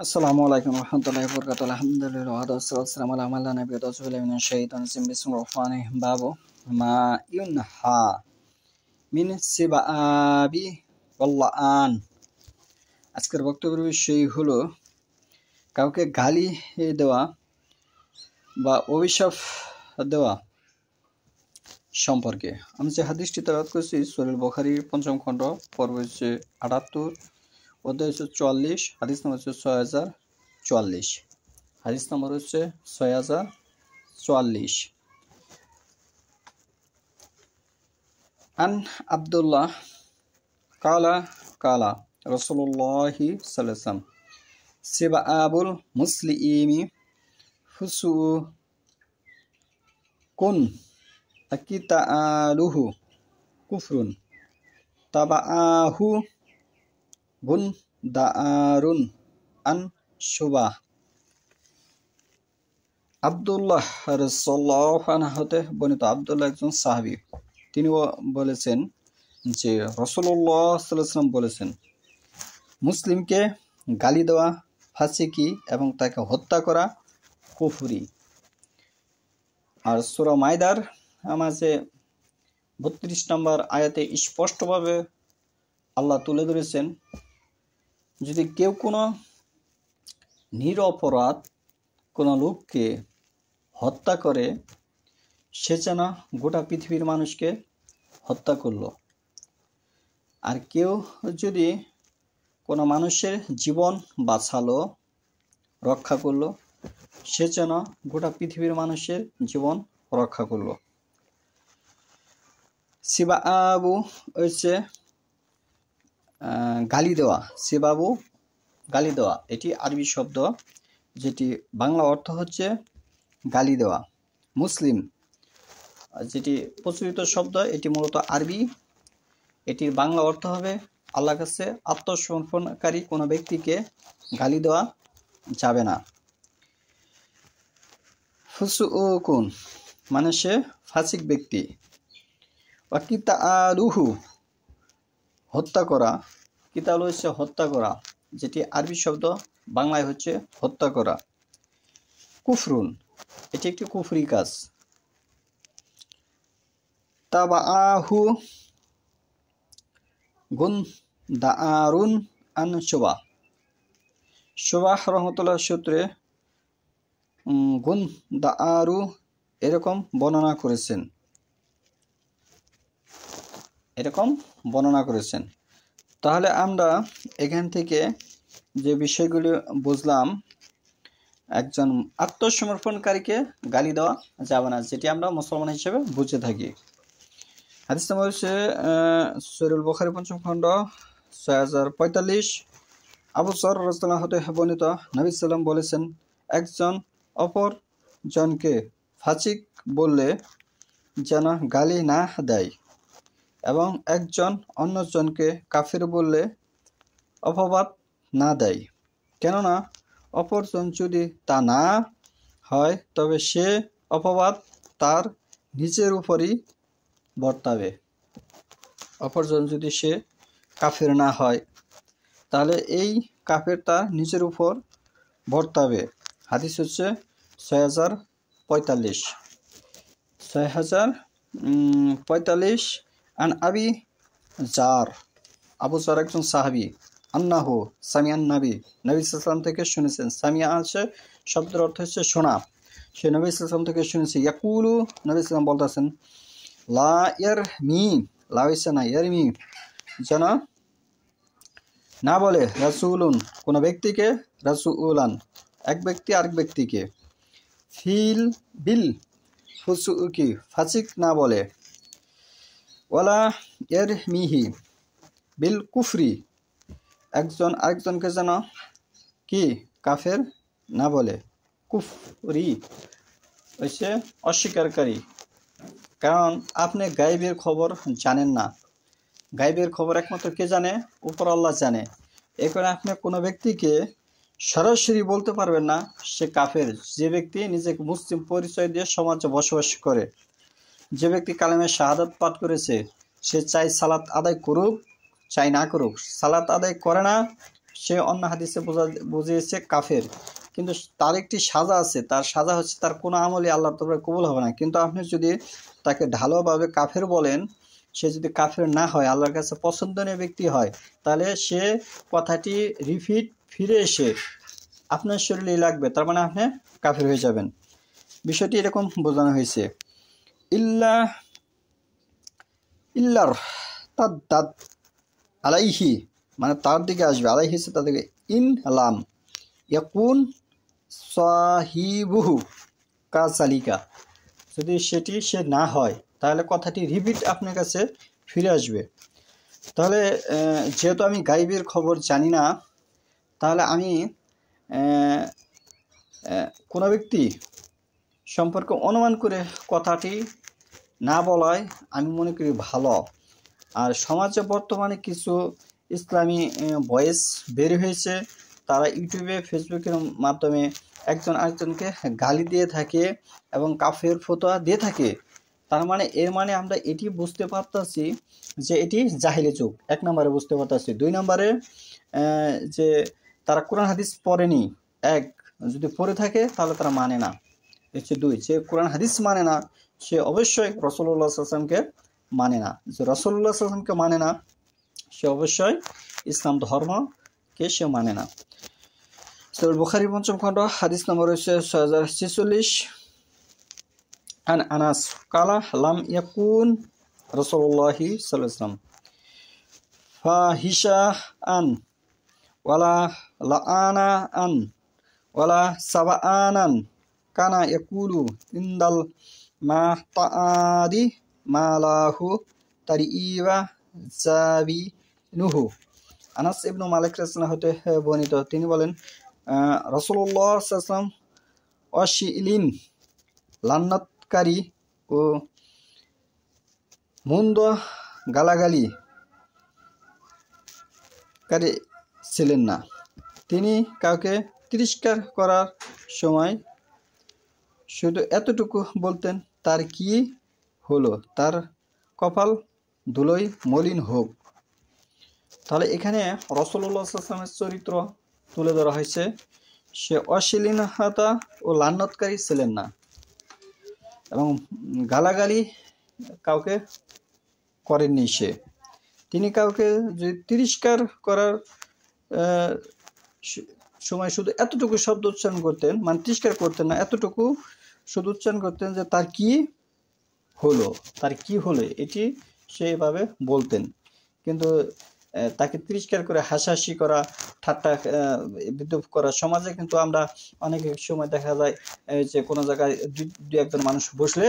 আসসালামু আলাইকুম রহমতুল্লাহি ওয়া বারাকাতুহু আলহামদুলিল্লাহ ওয়া আসসালামু আলা মান লা নাবিয়্যা বা'দাহু বিল্লাহি মিনাশ শাইতানির রাজিম বিসমিল্লাহির রহমানির রহিম বাবু মা ইউনহা মিন সিবাবি ওয়াল্লাআন। আজকের বক্তব্যের বিষয় হলো কাউকে গালি দেওয়া বা অভিশাপ দেওয়া সম্পর্কে। আমি যে হাদিসটি তেলাওয়াত করেছি সহিহ বুখারীর ৫ম খণ্ড পর্ব হচ্ছে ৭৮ অধ্যায় হচ্ছে ৪৪ হাদিস নম্বর হচ্ছে ৬০৪৪ হাদিস নম্বর হচ্ছে ৬০৪৪। আন আব্দুল্লাহ কালা কালা রাসূলুল্লাহি সাল্লাল্লাহু আলাইহি ওয়াসাল্লাম সিবাবুল মুসলিমি ফুসুকুন আকিতালুহু কুফরুন তাবাআহু গুন দারুন আন শুবাহ। আব্দুল্লাহ রাদিয়াল্লাহু আনহু হতে বর্ণিত, আব্দুল্লাহ একজন সাহাবী, তিনি বলেছেন যে রাসূলুল্লাহ সাল্লাল্লাহু আলাইহি ওয়াসাল্লাম বলেছেন, মুসলিমকে গালি দেওয়া ফাসিকি এবং তাকে হত্যা করা কুফরি। আর সূরা মাইদার মাঝে ৩২ নম্বর আয়াতে স্পষ্টভাবে আল্লাহ তুলে ধরেছেন, যদি কেউ কোনো নিরপরাধ কোনো লোককে হত্যা করে, সে যেন গোটা পৃথিবীর মানুষকে হত্যা করল। আর কেউ যদি কোনো মানুষের জীবন বাঁচালো, রক্ষা করলো, সে যেন গোটা পৃথিবীর মানুষের জীবন রক্ষা করলো। সিবাবু হচ্ছে গালি দেওয়া, সিবাবু গালি দেওয়া, এটি আরবি শব্দ, যেটি বাংলা অর্থ হচ্ছে গালি দেওয়া। মুসলিম যেটি প্রচলিত শব্দ, এটি মূলত আরবি, এটির বাংলা অর্থ হবে আল্লাহর কাছে আত্মসমর্পণকারী কোনো ব্যক্তিকে গালি দেওয়া যাবে না। ফুসুকুন মানে সে ফাসিক ব্যক্তি। ওয়াকিতালুহু হত্যা করা, কিতালু হচ্ছে হত্যা করা, যেটি আরবি শব্দ, বাংলায় হচ্ছে হত্যা করা। কুফরুন এটি একটি কুফরি কাজ। তাবাআহু গুন দারুন আন শুবাহ। শুবাহ রহমতুল্লাহ সূত্রে গুন দারু এরকম বর্ণনা করেছেন। তাহলে আমরা এখান থেকে যে বিষয়গুলি বুঝলাম, একজন আত্মসমর্পণকারীকে গালি দেওয়া যাবে না, যেটি আমরা মুসলমান হিসেবে বুঝে থাকি। হাদিস নম্বর হচ্ছে সহিহ বুখারী ৫ম খণ্ড ৬০৪৫। আবু যর রাদিয়াল্লাহু হতে বর্ণিত, নবী সাল্লাম বলেছেন, একজন অপর জনকে ফাসিক বললে যেন গালি না দেয়, এবং একজন অন্যজনকে কাফির বললে অপবাদ না দেয়। কেননা অপরজন যদি তা না হয়, তবে সে অপবাদ তার নিজের উপরই বর্তাবে। অপরজন যদি সে কাফের না হয়, তাহলে এই কাফের তার নিজের উপর বর্তাবে। হাদিস হচ্ছে ৬০৪৫। আন আবি জার, আবু জার একজন সাহাবী, আন্নাহু সামিয়ান নবী সাল্লাল্লাহু থেকে শুনেছেন। সামিয়া আছে শব্দের অর্থ হচ্ছে শোনা, সে নবী সাল্লাল্লাহু থেকে শুনেছে। ইয়াকুলু নবী সাল্লাল্লাহু বলতেছেন, লা ইয়ারমি, লা হইছে না, ইয়ারমি যেন না বলে, রাসূলুন কোনো ব্যক্তিকে, রাসূলান এক ব্যক্তি আরেক ব্যক্তিকে, ফিল বিল ফুসুকি ফাসিক না বলে, ওয়ালা ইয়ারমিহি বিল কুফরি একজন আরেকজনকে যেন কি কাফের না বলে। কুফরি হচ্ছে অস্বীকারী। কারণ আপনি গায়েবের খবর জানেন না, গায়েবের খবর একমাত্র কে জানে? উপর আল্লাহ জানে। এই কারণে আপনি কোনো ব্যক্তিকে সরাসরি বলতে পারবেন না সে কাফের। যে ব্যক্তি নিজেকে মুসলিম পরিচয় দিয়ে সমাজে বসবাস করে, যে ব্যক্তি কালেমে শাহাদাত পাঠ করেছে, সে চাই সালাত আদায় করুক চাই না করুক, সালাত আদায় করে না, সে অন্য হাদিসে বুঝিয়েছে কাফের, কিন্তু তার একটি সাজা আছে, তার সাজা হচ্ছে তার কোনো আমলই আল্লাহর দরবারে কবুল হবে না। কিন্তু আপনি যদি তাকে ঢালাওভাবে কাফের বলেন, সে যদি কাফের না হয়, আল্লাহর কাছে পছন্দনীয় ব্যক্তি হয়, তাহলে সে কথাটি রিপিট ফিরে এসে আপনার শরীরে লাগবে, তার মানে আপনি কাফের হয়ে যাবেন। বিষয়টি এরকম বোঝানো হয়েছে। ইল্লার তাদ আলাইহি, মানে তার দিকে আসবে, আলাইহি হচ্ছে তার দিকে, ইন লাম ইয়াকুন সাহিবুহু কাযালিকা, যদি সেটি সে না হয় তাহলে কথাটি রিপিট আপনার কাছে ফিরে আসবে। তাহলে যেহেতু আমি গাইবের খবর জানি না, তাহলে আমি কোনো ব্যক্তি সম্পর্কে অনুমান করে কথাটি না বলায় আমি মনে করি ভালো। আর সমাজে বর্তমানে কিছু ইসলামী ভয়েস বের হয়েছে, তারা ইউটিউবে ফেসবুকের মাধ্যমে একজন আরেকজনকে গালি দিয়ে থাকে এবং কাফের ফতোয়া দিয়ে থাকে। তার মানে এর মানে আমরা এটি বুঝতে পারতাছি যে এটি জাহিলি যুগ, এক নম্বরে বুঝতে পারতাছি। দুই নম্বরে যে তারা কোরআন হাদিস পড়েনি, এক যদি পড়ে থাকে তাহলে তারা মানে না। হচ্ছে দুই, যে কোরআন হাদিস মানে না সে অবশ্যই রাসূলুল্লাহ সাল্লাল্লাহু আলাইহি ওয়াসাল্লামকে মানে না। যে রাসূলুল্লাহ সাল্লাল্লাহু আলাইহি ওয়াসাল্লামকে মানে না, সে অবশ্যই ইসলাম ধর্মকে সে মানে না। সহিহ বুখারী ৫ম খণ্ড হাদিস নম্বর হচ্ছে ৬০৪৬। আন আনাস কালা লাম ইয়াকুন রাসূলুল্লাহি সাল্লাল্লাহু আলাইহি ওয়াসাল্লাম ফাহিশা আন ওয়ালা লাআনা আন ওয়ালা সাবাআনান কানা ইয়াকুলু ইনদাল মা তাআদি মালাহু তারিবা জাবিনুহু। আনাস ইবনু মালিক রাদিয়াল্লাহু হতে বর্ণিত, তিনি বলেন রাসূলুল্লাহ সাল্লাল্লাহু আলাইহি ওয়াসাল্লাম অশিলিন লান্নাতকারী ও মন্দ গালাগালি কারী ছিলেন না। তিনি কাউকে তিরস্কার করার সময় শুধু এতটুকু বলতেন, তার কি হলো, তার কপাল ধুলোয় মলিন হোক। তাহলে এখানে রাসূলুল্লাহ সাল্লাল্লাহু আলাইহি ওয়াসাল্লামের চরিত্র তুলে ধরা হয়েছে। সে অশ্লীলতা ও লান্নতকারী ছিলেন না এবং গালাগালি কাউকে করেননি। তিনি কাউকে যদি তিরস্কার করার সময় শুধু এতটুকু শব্দ উচ্চারণ করতেন, মানে তিরস্কার করতেন না, এতটুকু শুধু উচ্চারণ করতেন যে তার কি হলো, তার কি হলো, এটি সেভাবে বলতেন। কিন্তু তাকে তিরস্কার করে হাসাহাসি করা, ঠাট্টা বিদ্রুপ করা, সমাজে কিন্তু আমরা অনেক সময় দেখা যায় যে কোনো জায়গায় দু একজন মানুষ বসলে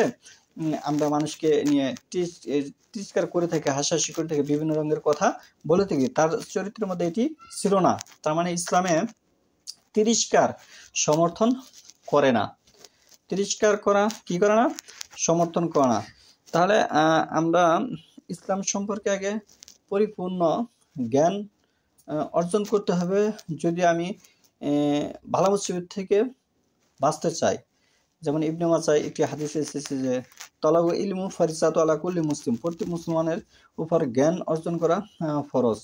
আমরা মানুষকে নিয়ে তিরস্কার করে থাকি, হাসাহাসি করে থাকি, বিভিন্ন রঙের কথা বলে থাকি। তার চরিত্রের মধ্যে এটি ছিল না। তার মানে ইসলামে তিরস্কার সমর্থন করে না, তিরস্কার করা কি করে না, সমর্থন করে না। তাহলে আমরা ইসলাম সম্পর্কে আগে পরিপূর্ণ জ্ঞান অর্জন করতে হবে যদি আমি ভালো মুসিবত থেকে বাঁচতে চাই। যেমন ইবনে মাজাহ একটি হাদিসে এসেছে যে তলাবুল ইলমু ফারিজাতু আলা কুল্লি মুসলিম, প্রত্যেক মুসলমানের উপর জ্ঞান অর্জন করা ফরজ।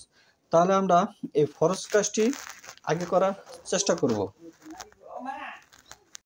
তাহলে আমরা এই ফরজ কাজটি আগে করার চেষ্টা করব।